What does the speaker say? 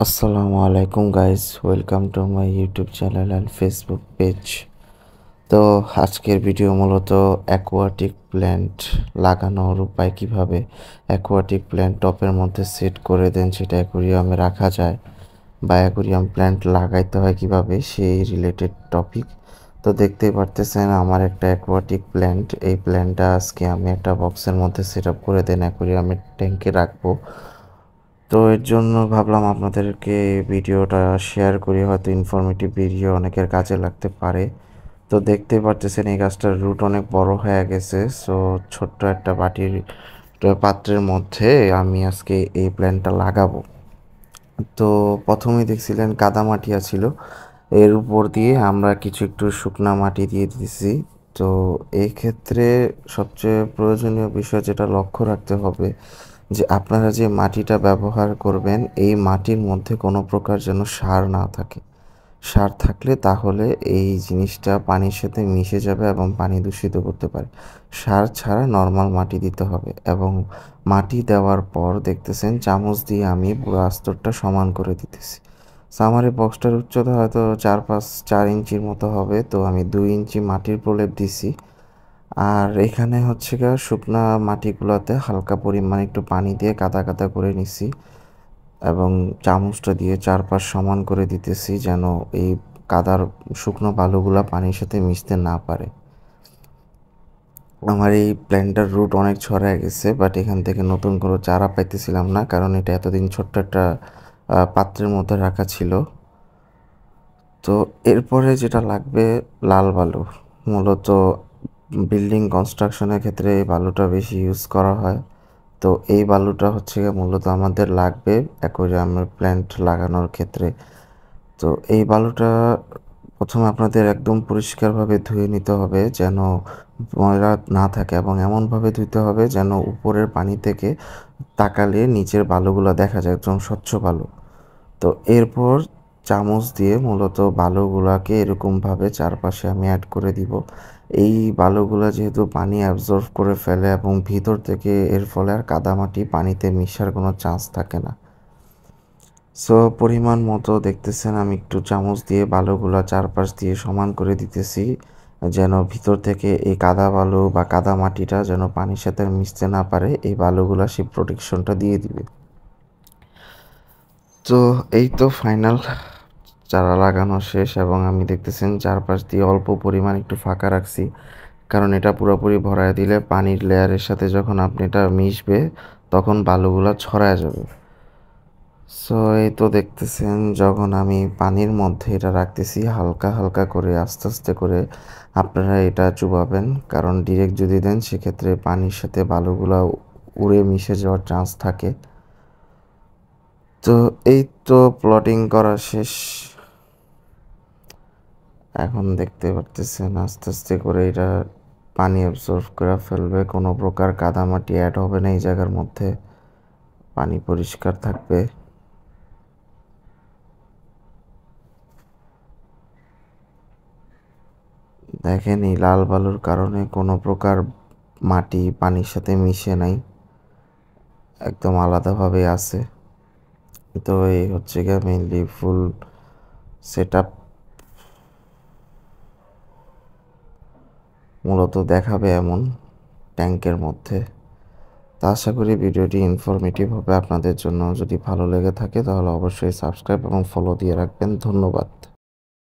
আসসালামু আলাইকুম guys, welcome to my YouTube channel and Facebook page. তো আজকের ভিডিও মূলত অ্যাকোয়াটিক প্ল্যান্ট লাগানোর উপায়, কিভাবে অ্যাকোয়াটিক প্ল্যান্ট টপের মধ্যে সেট করে দেন সেটা অ্যাকোয়ারিয়ামে রাখা যায় বা অ্যাকোয়ারিয়াম প্ল্যান্ট লাগাইতে হয় কিভাবে, সেই রিলেটেড টপিক। তো দেখতেই পারতেছেন আমার একটা অ্যাকোয়াটিক প্ল্যান্ট। এই প্ল্যান্টটা আজকে আমি একটা বক্সের মধ্যে সেট আপ করে দেন অ্যাকোয়ারিয়ামের ট্যাঙ্কে রাখবো। তো এর জন্য ভাবলাম আপনাদেরকে ভিডিওটা শেয়ার করি, হয়তো ইনফরমেটিভ ভিডিও অনেকের কাজে লাগতে পারে। তো দেখতেই পারতেছেন এই গাছটার রুট অনেক বড় হয়ে গেছে। সো ছোট্ট একটা পাত্রের মধ্যে আমি আজকে এই প্ল্যান্টটা লাগাবো। তো প্রথমেই দেখছিলেন কাদামাটি ছিল, এর উপর দিয়ে আমরা কিছু একটু শুকনা মাটি দিয়ে দিয়েছি। তো এই ক্ষেত্রে সবচেয়ে প্রয়োজনীয় বিষয় যেটা লক্ষ্য রাখতে হবে, যে আপনারা যে মাটিটা ব্যবহার করবেন এই মাটির মধ্যে কোনো প্রকার যেন সার না থাকে। সার থাকলে তাহলে এই জিনিসটা পানির সাথে মিশে যাবে এবং পানি দূষিত করতে পারে। সার ছাড়া নর্মাল মাটি দিতে হবে এবং মাটি দেওয়ার পর দেখতেছেন চামচ দিয়ে আমি পুরো আস্তরটা সমান করে দিতেছি। সো আমার এই বক্সটার উচ্চতা হয়তো 4 ইঞ্চির মতো হবে। তো আমি 2 ইঞ্চি মাটির প্রলেপ দিছি। আর এখানে হচ্ছে গিয়ে শুকনা মাটিগুলোতে হালকা পরিমাণে একটু পানি দিয়ে কাদা কাদা করে নিছি এবং চামচটা দিয়ে চারপাশ সমান করে দিতেছি যেন এই কাদার শুকনো বালুগুলা পানির সাথে মিশতে না পারে। আমার এই প্ল্যান্টটার রুট অনেক ছড়ায় গেছে, বাট এখান থেকে নতুন কোনো চারা পাইতেছিলাম না, কারণ এটা এতদিন ছোট্ট একটা পাত্রের মধ্যে রাখা ছিল। তো এরপরে যেটা লাগবে লাল বালু। মূলত বিল্ডিং কনস্ট্রাকশনের ক্ষেত্রে এই বালুটা বেশি ইউজ করা হয়। তো এই বালুটা হচ্ছে গিয়ে মূলত আমাদের লাগবে অ্যাকোয়ারিয়ামের প্ল্যান্ট লাগানোর ক্ষেত্রে। তো এই বালুটা প্রথমে আপনাদের একদম পরিষ্কারভাবে ধুয়ে নিতে হবে যেন ময়লা না থাকে, এবং এমনভাবে ধুতে হবে যেন উপরের পানি থেকে তাকালে নিচের বালুগুলো দেখা যায়, একদম স্বচ্ছ বালু। তো এরপর চামচ দিয়ে মূলত বালুগুলাকে এরকমভাবে চারপাশে আমি অ্যাড করে দিব। এই বালুগুলা যেহেতু পানি অ্যাবজর্ব করে ফেলে এবং ভিতর থেকে এর ফলে আর কাদামাটি পানিতে মিশার কোনো চান্স থাকে না। সো পরিমাণ মতো দেখতেছেন আমি একটু চামচ দিয়ে বালুগুলা চারপাশ দিয়ে সমান করে দিতেছি যেন ভিতর থেকে এই কাদা বালু বা কাদা মাটিটা যেন পানির সাথে মিশতে না পারে, এই বালুগুলা সেই প্রোটেকশনটা দিয়ে দিবে। তো এই তো ফাইনাল চারা লাগানো শেষ এবং আমি দেখতেছেন চারপাশ দিয়ে অল্প পরিমাণ একটু ফাঁকা রাখছি, কারণ এটা পুরোপুরি ভরায় দিলে পানির লেয়ারের সাথে যখন আপনি এটা মিশবে তখন বালুগুলা ছড়ায় যাবে। সো এই তো দেখতেছেন যখন আমি পানির মধ্যে এটা রাখতেছি হালকা হালকা করে আস্তে আস্তে করে আপনারা এটা চুবাবেন, কারণ ডিরেক্ট যদি দেন সেক্ষেত্রে পানির সাথে বালুগুলা উড়ে মিশে যাওয়ার চান্স থাকে। তো এই তো প্লটিং করা শেষ। এখন দেখতে পারতেছেন আস্তে আস্তে করে এটা পানি অ্যাবজর্ব করে ফেলবে, কোনো প্রকার কাদামাটি অ্যাড হবে না এই জায়গার মধ্যে, পানি পরিষ্কার থাকবে। দেখেন এই লাল বালুর কারণে কোনো প্রকার মাটি পানির সাথে মিশে নাই, একদম আলাদাভাবে আছে। তো এই হচ্ছে গিয়ে মেইনলি ফুল সেট আপ মূলত দেখাবে এমন ট্যাঙ্কের মধ্যে। তা আশা করি ভিডিওটি ইনফরমেটিভ হবে আপনাদের জন্য। যদি ভালো লেগে থাকে তাহলে অবশ্যই সাবস্ক্রাইব এবং ফলো দিয়ে রাখবেন। ধন্যবাদ।